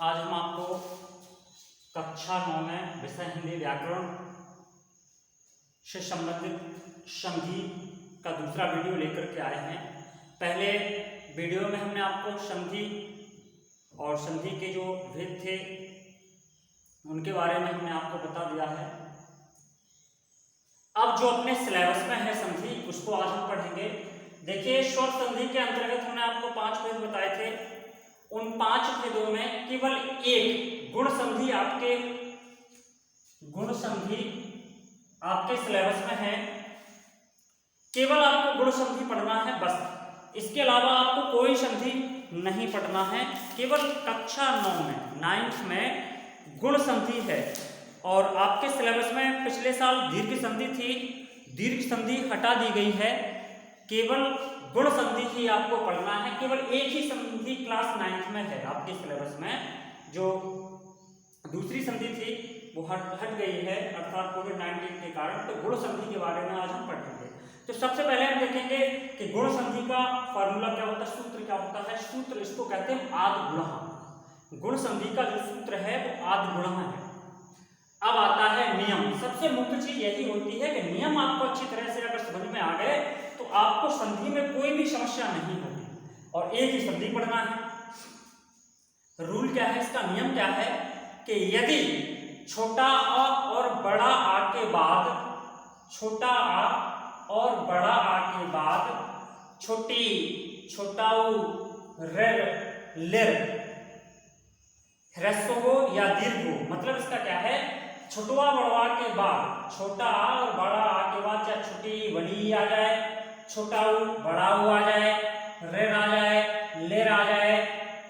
आज हम आपको कक्षा 9 में विषय हिंदी व्याकरण से संबंधित संधि का दूसरा वीडियो लेकर के आए हैं। पहले वीडियो में हमने आपको संधि और संधि के जो भेद थे उनके बारे में हमने आपको बता दिया है। अब जो अपने सिलेबस में है संधि उसको आज हम पढ़ेंगे। देखिए, स्वर संधि के अंतर्गत हमने आपको 5 भेद बताए थे। उन 5 भेदों में केवल एक गुण संधि आपके सिलेबस में है। केवल आपको गुण संधि पढ़ना है बस। इसके अलावा आपको कोई संधि नहीं पढ़ना है। केवल कक्षा 9 में 9th में गुण संधि है। और आपके सिलेबस में पिछले साल दीर्घ संधि थी, दीर्घ संधि हटा दी गई है। केवल गुण संधि ही आपको पढ़ना है। केवल एक ही संधि क्लास 9th में है आपके सिलेबस में। जो दूसरी संधि थी वो हट गई है, अर्थात कोविड-19 के कारण। तो गुण संधि के बारे में आज हम पढ़ेंगे। तो सबसे पहले हम देखेंगे कि गुण संधि का फॉर्मूला क्या होता है, सूत्र क्या होता है। सूत्र इसको कहते हैं आद्य। गुण संधि का जो सूत्र है वो आद्य है। अब आता है नियम। सबसे मुख्य चीज यही होती है कि नियम आपको अच्छी तरह से अगर समझ में आ गए तो आपको संधि में कोई भी समस्या नहीं होती और एक ही संधि पढ़ना है। रूल क्या है इसका, नियम क्या है कि यदि छोटा आ और बड़ा आ के बाद, छोटा आ और बड़ा आ के बाद छोटी, छोटाऊ, रेर, लेर, ह्रस्व हो या दीर्घ हो। मतलब इसका क्या है, छोटवा बड़वा के बाद, छोटा आ और बड़ा आ के बाद चाहे छोटी बड़ी आ जाए, छोटाऊ बड़ाऊ आ जाए, रेर आ जाए, लेर आ जाए,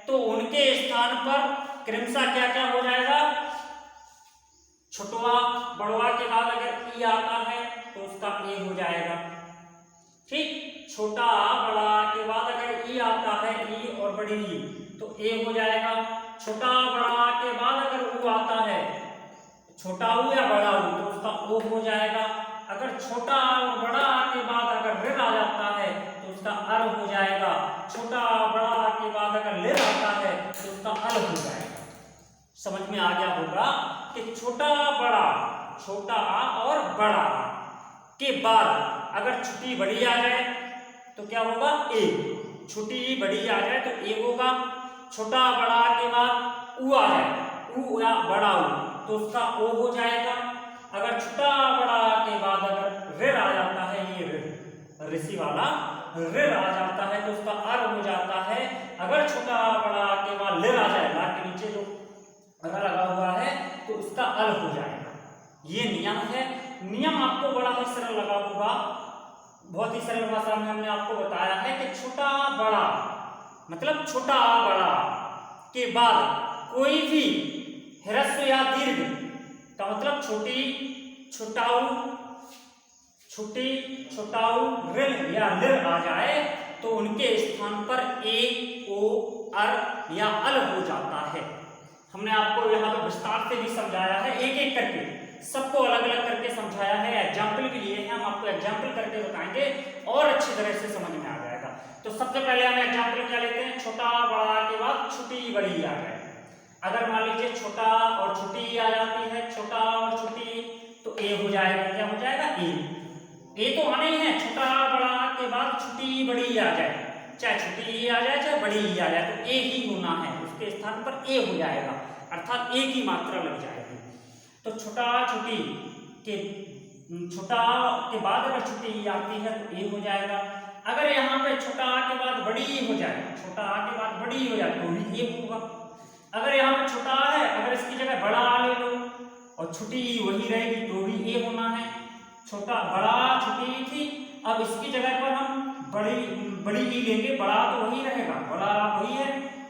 तो उनके स्थान पर क्रमशः क्या क्या हो जाएगा। छोटवा बड़वा के बाद अगर ई आता है तो उसका ए हो जाएगा। ठीक, छोटा बड़ा के बाद अगर ई आता है, ई और बड़ी ई, तो ए हो जाएगा। छोटा बड़ा के बाद अगर ऊ आता है, छोटा ऊ या बड़ा ऊ, तो उसका ओ हो जाएगा। अगर छोटा और बड़ा के बाद अगर रेर आ जाता है तो उसका अर हो जाएगा। छोटा बड़ा के बाद अगर लेर आता है तो उसका अल हो जाएगा। समझ में आ गया होगा कि छोटा बड़ा, छोटा आ और बड़ा आ के बाद अगर छोटी बड़ी आ जाए तो क्या होगा, ए। छोटी बड़ी आ जाए तो ए होगा। छोटा बड़ा के बाद ऊ आ जाए, ऊ या बड़ा ऊ, तो उसका ओ हो जाएगा। अगर छोटा बड़ा के बाद अगर रेर आ जाता है, ये रेर, ऋषि वाला रेर आ जाता है तो उसका अर हो जाता है। अगर छोटा बड़ा के बाद लेर आ जाए, ला के नीचे जो अगर लगा हुआ है तो उसका अल हो जाएगा। ये नियम है। नियम आपको बड़ा ही सरल लगा होगा। बहुत ही सरल भाषा में हमने आपको बताया है कि छोटा बड़ा मतलब छोटा बड़ा के बाद कोई भी ह्रस्व या दीर्घ का मतलब छोटी, छोटाऊ, छोटी, छोटाऊ, रेल या लेर आ जाए तो उनके स्थान पर ए, ओ, अर या अल हो जाता है। हमने आपको यहाँ पर विस्तार से भी समझाया है, एक एक करके सबको अलग अलग करके समझाया है। एग्जाम्पल के लिए हम आपको एग्जाम्पल करके बताएंगे और अच्छी तरह से समझ में आ जाएगा। तो सबसे पहले हम एग्जाम्पल क्या लेते हैं, छोटा बड़ा के बाद छोटी बड़ी आ जाए। अगर मान लीजिए छोटा और छोटी आ जाती है, छोटा और छोटी, तो ए हो जाएगा। क्या हो जाएगा, ए तो आने ही है। छोटा बड़ा के बाद छोटी बड़ी आ जाए, चाहे छोटी आ जाए चाहे बड़ी आ जाए, तो ए ही होना है। उसके स्थान पर ए हो जाएगा, अर्थात ए की मात्रा लग जाएगी। तो छोटा छोटी के, छोटा के बाद अगर छोटी आती है तो ए हो जाएगा। अगर यहाँ पे छोटा आ के बाद बड़ी हो जाए, छोटा आ के बाद बड़ी हो जाए तो भी ए होगा। अगर यहाँ पे छोटा आ है, अगर इसकी जगह बड़ा आ ले लो और छोटी वही रहेगी तो भी ए होना है। छोटा बड़ा छोटी थी, अब इसकी जगह पर हम बड़ी ई लेंगे, बड़ा तो वही रहेगा, बड़ा वही है।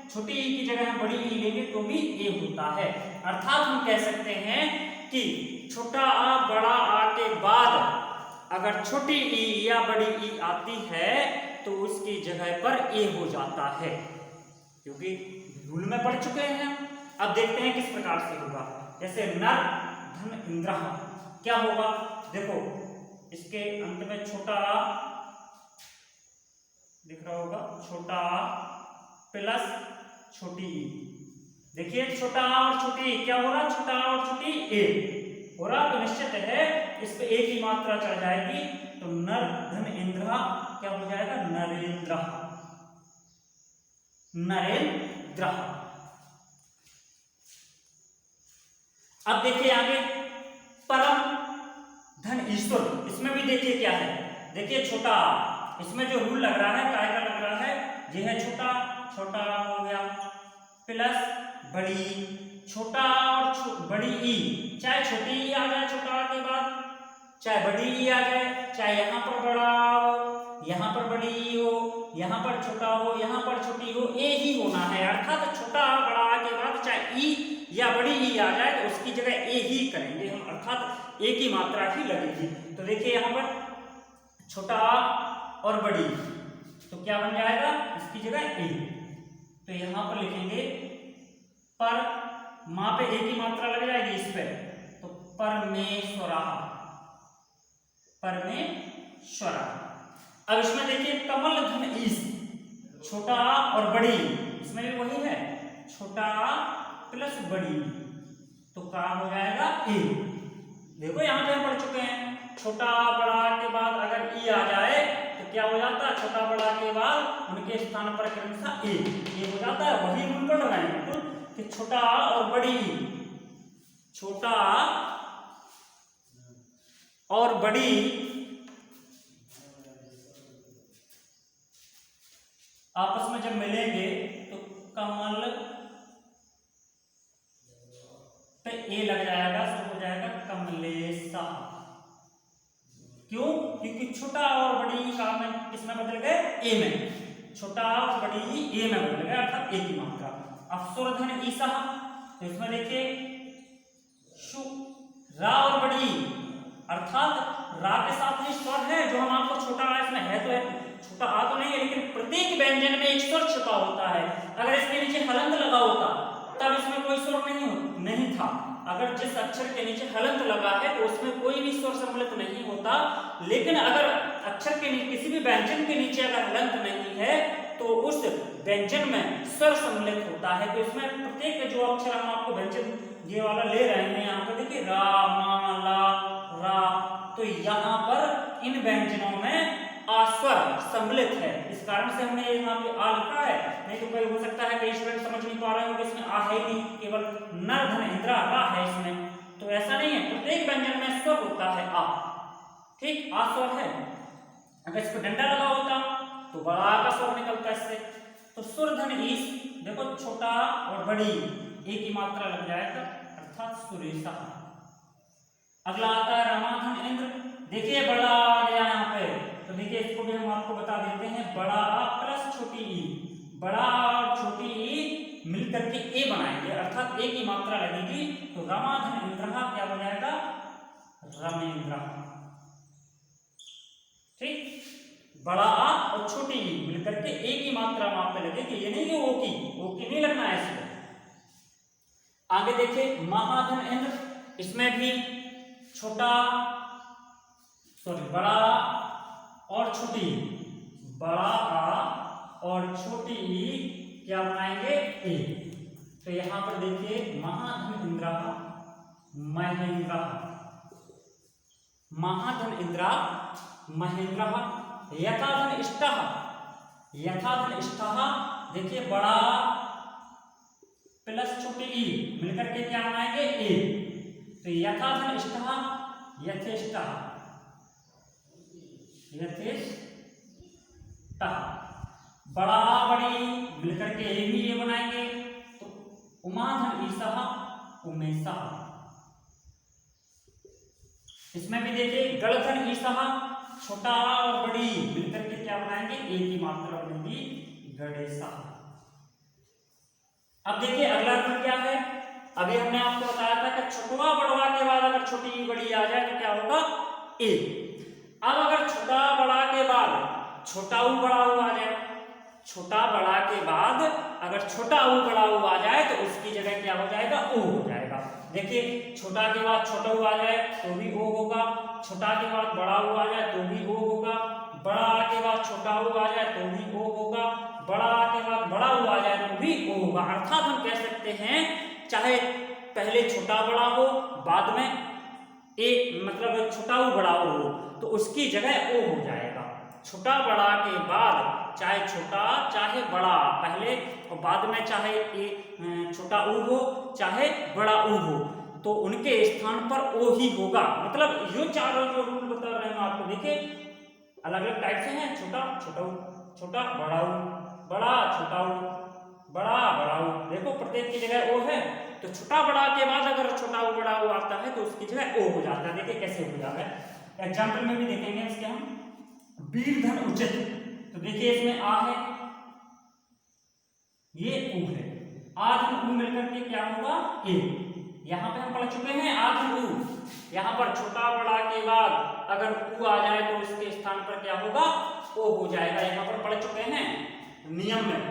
छोटी ई की जगह हम बड़ी ई लेंगे तो भी ए होता है। अर्थात हम कह सकते हैं कि छोटा आ बड़ा आ के बाद अगर छोटी ई या बड़ी ई आती है तो उसकी जगह पर ए हो जाता है, क्योंकि रूल में पढ़ चुके हैं। अब देखते हैं किस प्रकार से होगा। जैसे नर धन इंद्र, क्या होगा, देखो इसके अंत में छोटा दिख रहा होगा, छोटा प्लस छोटी ई, देखिए छोटा आ और छोटी क्या हो रहा, छोटा आ और छोटी ए हो रहा, तो निश्चित है इस पे ए की मात्रा चढ़ जाएगी, तो नर धन इंद्र क्या हो जाएगा, नरेंद्र, नरेंद्र। अब देखिए आगे परम धन ईश्वर, इसमें भी देखिए क्या है, देखिए छोटा, इसमें जो रूल लग रहा है काय का लग रहा है, ये है छोटा, छोटा हो गया प्लस बड़ी, छोटा और बड़ी ई, चाहे छोटी ई आ जाए छोटा के बाद, चाहे बड़ी ई आ जाए, चाहे यहाँ पर बड़ा हो, यहाँ पर बड़ी ई हो, यहाँ पर छोटा हो, यहाँ पर छोटी हो, ए ही होना है, अर्थात छोटा बड़ा के बाद चाहे ई या बड़ी ई आ जाए तो उसकी जगह ए ही करेंगे हम, अर्थात ए की मात्रा ही लगेगी। तो देखिए यहाँ पर छोटा और बड़ी, तो क्या बन जाएगा इसकी जगह ए, तो यहाँ पर लिखेंगे पर, मां पे ए की मात्रा लग जाएगी इस पे, तो परमेश्वरा, परमेश्वरा। अब इसमें देखिए कमल धन ईश, छोटा और बड़ी, इसमें भी वही है, छोटा प्लस बड़ी, तो क्या हो जाएगा ए। देखो यहाँ पे हम पढ़ चुके हैं, छोटा बड़ा के बाद अगर ई आ जाए तो क्या हो जाता है, छोटा बड़ा के बाद उनके स्थान पर क्रमशः ए, ये हो जाता है, वही रूल पढ़ रहे हैं बिल्कुल कि छोटा और बड़ी, छोटा और बड़ी आपस में जब मिलेंगे तो कमल पे ए लग जाएगा, तो हो जाएगा कमलेशा। क्यों, क्योंकि छोटा और बड़ी का में किसमें बदल गए, ए में, छोटा और बड़ी ए में बदल गए, अर्थात ए की मात्रा। अब सुरधन ईसा, तो इसमें देखिए शु, रा और बड़ी, अर्थात रा के साथ में स्वर है, जो हम आपको छोटा आ इसमें है तो है, छोटा आ तो नहीं है, लेकिन प्रत्येक व्यंजन में एक स्वर छिपा होता है, अगर इसके नीचे हलंत लगा होता तब इसमें कोई स्वर नहीं था, अगर जिस अक्षर के नीचे हलंत लगा है तो उसमें कोई भी स्वर सम्मिलित नहीं होता, लेकिन अगर अक्षर के नीचे किसी भी व्यंजन के नीचे अगर हलंत नहीं है तो उस व्यंजन में स्वर सम्मिलित होता है। तो इसमें प्रत्येक जो अक्षर हम आपको व्यंजन ये वाला ले रहे हैं, यहाँ पर देखिए रा, मा, ला, रा, तो यहाँ पर इन व्यंजनों में आस्वर सम्मिलित है, इस कारण से हमने यहाँ पे आ लिखा है, नहीं तो कोई हो सकता है कई स्टूडेंट समझ नहीं पा रहे हो कि इसमें आ है नहीं, केवल नर धन इंद्रा रा है इसमें, तो ऐसा नहीं है, प्रत्येक व्यंजन में स्वर होता है आ, ठीक, आ स्वर है, अगर इस पर डंडा लगा होता तो बड़ा आ का स्वर निकलता इससे। तो सुर धन ईश, देखो छोटा और बड़ी ए की मात्रा लग जाएगा, अर्थात सुरेशा। अगला आता है रमाधन इंद्र, देखिए बड़ा आ गया यहाँ पे, तो देखिए इसको भी हम आपको बता देते हैं, बड़ा आ प्लस छोटी ई, बड़ा और छोटी ई मिलकर के ए बनाएंगे, अर्थात ए की मात्रा लगेगी, तो रमाधन इंद्र क्या हो जाएगा, रमेंद्र, ठीक, बड़ा आ और छोटी ई मिलकर के ए की मात्रा वहां पे लगेगी, ये नहीं कि ओ की नहीं लगना है इसमें। आगे देखिए महाधन इंद्र, इसमें भी छोटा सॉरी बड़ा और छोटी, बड़ा आ और छोटी ई क्या बनाएंगे ए, तो यहां पर देखिए महाधन इंद्रा महेंद्र, महाधन इंद्रा महेंद्र, यथाधन इष्टः, यथाधन इष्टः, देखिए बड़ा प्लस छोटी ई मिलकर के क्या बनाएंगे ए, तो यथाधन इष्टः यथेष्टः, यथेष्टः, बड़ा बड़ी मिलकर के ए भी ये बनाएंगे, तो उमाधन ईसः उमेशः, इसमें भी देखिए गणधन ईसः, छोटा और बड़ी मिलकर के क्या बनाएंगे ए की मात्रा बनेगी गणेशः। अब देखिए अगला रूल क्या है, अभी हमने आपको बताया था कि छोटा बड़वा के बाद अगर छोटी बड़ी आ जाए तो क्या होगा ए, अब अगर छोटा बड़ा के बाद छोटा ऊ बड़ा ऊ आ जाए, छोटा बड़ा के बाद अगर छोटा ऊ बड़ा ऊ आ जाए तो उसकी जगह क्या हो जाएगा ओ हो जाएगा। देखिए छोटा के बाद छोटा ऊ आ जाए तो भी ओ होगा, छोटा के बाद बड़ा ऊ आ जाए तो भी ओ होगा, बड़ा आ के बाद छोटा ऊ आ जाए तो भी ओ होगा, बड़ा आ के बाद बड़ा ऊ आ जाए तो भी ओ होगा। अर्थात हम कह सकते हैं चाहे पहले छोटा बड़ा हो, बाद में ए मतलब छोटा ऊ बड़ा ओ हो तो उसकी जगह ओ हो जाएगा। छोटा बड़ा के बाद चाहे छोटा चाहे बड़ा, पहले और बाद में चाहे ए छोटा ऊ हो चाहे बड़ा ऊ हो, तो उनके स्थान पर ओ ही होगा। मतलब ये चारों जो रूल बता रहे हैं आपको, देखिए अलग अलग टाइप से हैं। छोटा छोटा ऊ, छोटा बड़ा ऊ, बड़ा छोटा ऊ, बड़ा बड़ा ऊ। देखो प्रत्येक की जगह ओ है, तो छोटा बड़ा के बाद अगर छोटा ऊ बड़ा ऊ आता है तो उसकी जगह ओ हो जाता है। देखिए कैसे हो जाता है, एग्जाम्पल में भी देखेंगे इसके हम। वीर धन उचित, तो देखिए इसमें आ है, ये ऊ है, आ धन ऊ मिलकर के क्या होगा ए। यहाँ पे हम पढ़ चुके हैं आ धन ऊ, यहाँ पर छोटा बड़ा के बाद अगर ऊ आ जाए तो इसके स्थान पर क्या होगा ओ हो जाएगा। यहाँ पर पढ़ चुके हैं नियम में,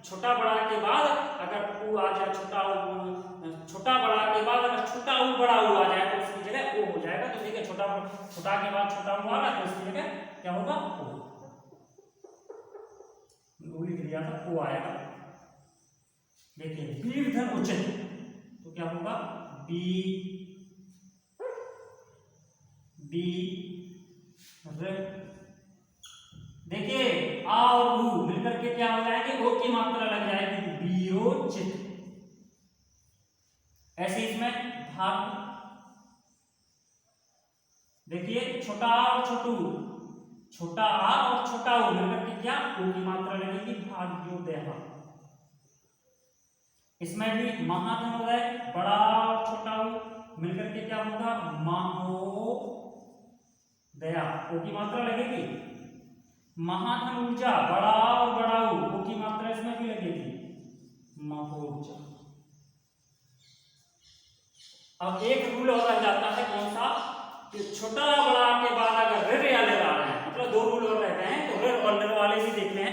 छोटा बड़ा के बाद अगर ऊ आ जाए, छोटा बड़ा के बाद अगर छोटा ऊ बड़ा ऊ आ जाए तो उसकी जगह ओ हो जाएगा। तो देखिए छोटा के बाद छोटा ऊ आ रहा है तो इसकी जगह क्या होगा ओ, लिख दिया था ओ आएगा। देखिए वीर धन उचित, तो क्या होगा बी बी र। देखिए आ और ऊ मिलकर के क्या हो जाएगी, ओ की मात्रा लग जाएगी बीरोचित। ऐसे इसमें भाग, देखिए छोटा आ और छोटू, छोटा आ और छोटा ऊ मिलकर के क्या ओ की मात्रा लगेगी भाग्योदय। इसमें भी महाधन हो गए, बड़ा और छोटा ऊ मिलकर के क्या होगा महोदया, ओ की मात्रा लगेगी। महाधन ऊर्जा, बड़ा और बड़ा ऊ की मात्रा इसमें भी लगेगी महोर्जा। अब एक रूल और रह जाता है, कौन सा, कि छोटा बड़ा के बाद अगर ऋ या लिर आ रहे हैं, मतलब दो रूल और रहते हैं, तो ऋ और लिर वाले भी देख लें।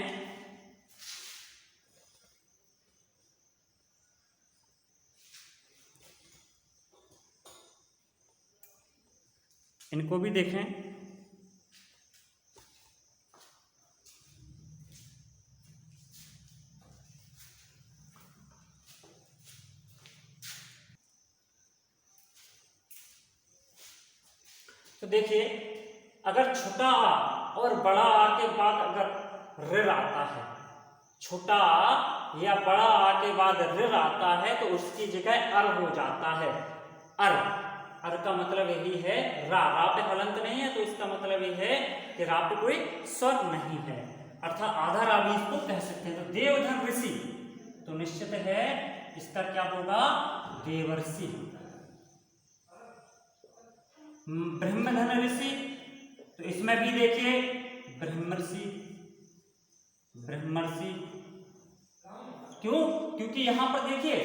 इनको भी देखें। तो देखिए अगर छोटा आ और बड़ा आ के बाद अगर ऋ आता है, छोटा आ या बड़ा आ के बाद ऋ आता है तो उसकी जगह अर हो जाता है। अर, अर का मतलब यही है रा, रा पे हलंत नहीं है तो इसका मतलब ये है कि रा पे कोई स्वर नहीं है, अर्थात आधा रा भी इसको कह सकते हैं। तो देवधन ऋषि, तो निश्चित है इसका क्या होगा देवर्षि। ब्रह्मधन ऋषि, तो इसमें भी देखिए ब्रह्मर्षि, ब्रह्मर्षि। क्यों, क्योंकि यहां पर देखिए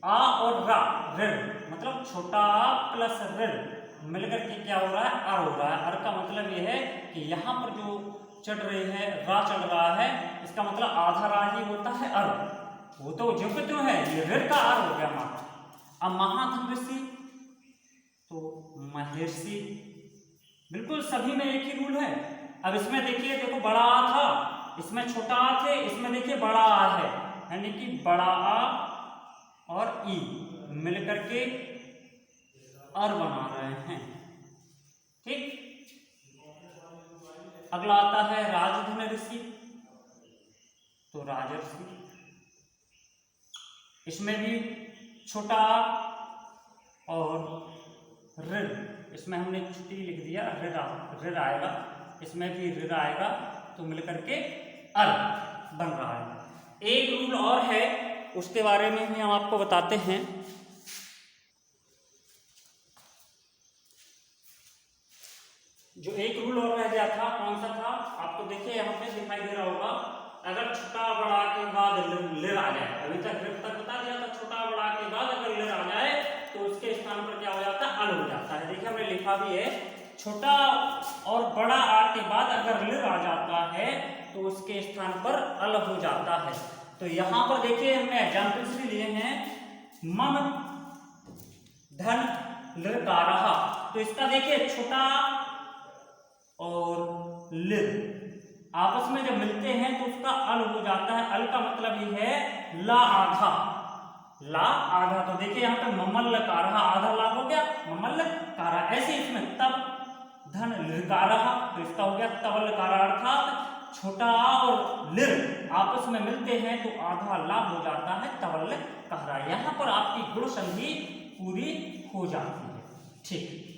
आ और रा, ऋ मतलब छोटा आ प्लस ऋ मिलकर के क्या हो रहा है अर हो रहा है। अर का मतलब यह है कि यहाँ पर जो चढ़ रही है रा चल रहा है, इसका मतलब आधा रा ही होता है अर, वो तो जो कि क्यों है ये ऋ का अर हो गया मात्र। अब महाधन ऋषि तो महर्षि, बिल्कुल सभी में एक ही रूल है। अब इसमें देखिए, देखो बड़ा आ था, इसमें छोटा आ थे, इसमें देखिए बड़ा आ है, यानी कि बड़ा आ और ई मिलकर के अर बना रहे हैं। ठीक, अगला आता है राजधन ऋषि, तो राजर्षि। इसमें भी छोटा आ और ऋ, इसमें हमने छुट्टी लिख दिया ऋ आएगा, इसमें भी ऋ आएगा, तो मिलकर के अर बन रहा है। एक रूल और है, उसके बारे में भी हम आपको बताते हैं। जो एक रूल और रह गया था, कौन सा था, आपको देखिए यहाँ पे दिखाई दे रहा होगा। अगर छोटा बड़ा के बाद लिर आ जाए, अभी तक ऋ तक बता दिया था, छोटा बड़ा के बाद अगर लिर आ जाए तो उसके स्थान पर क्या हो जाता है अल हो जाता है। देखिए हमने लिखा भी है, छोटा और बड़ा आ के बाद अगर लिर आ जाता है तो उसके स्थान पर अल हो जाता है। तो यहाँ पर देखिए हमने एग्जाम्पल्स भी लिए हैं, मम धन लिर का रहा, तो इसका देखिए छोटा और लिर। आपस में जब मिलते हैं तो उसका अल हो जाता है। अल का मतलब ये है ला आधा, ला आधा। तो देखिए यहाँ पे ममल कारा, आधा ला हो गया ममल कारा। ऐसे इसमें तब धन लिकारा, तो इसका हो गया तबल कारा। अर्थात छोटा आ और लिर आपस में मिलते हैं तो आधा ला हो जाता है तबल कहरा। यहाँ पर आपकी गुण संधि पूरी हो जाती है। ठीक।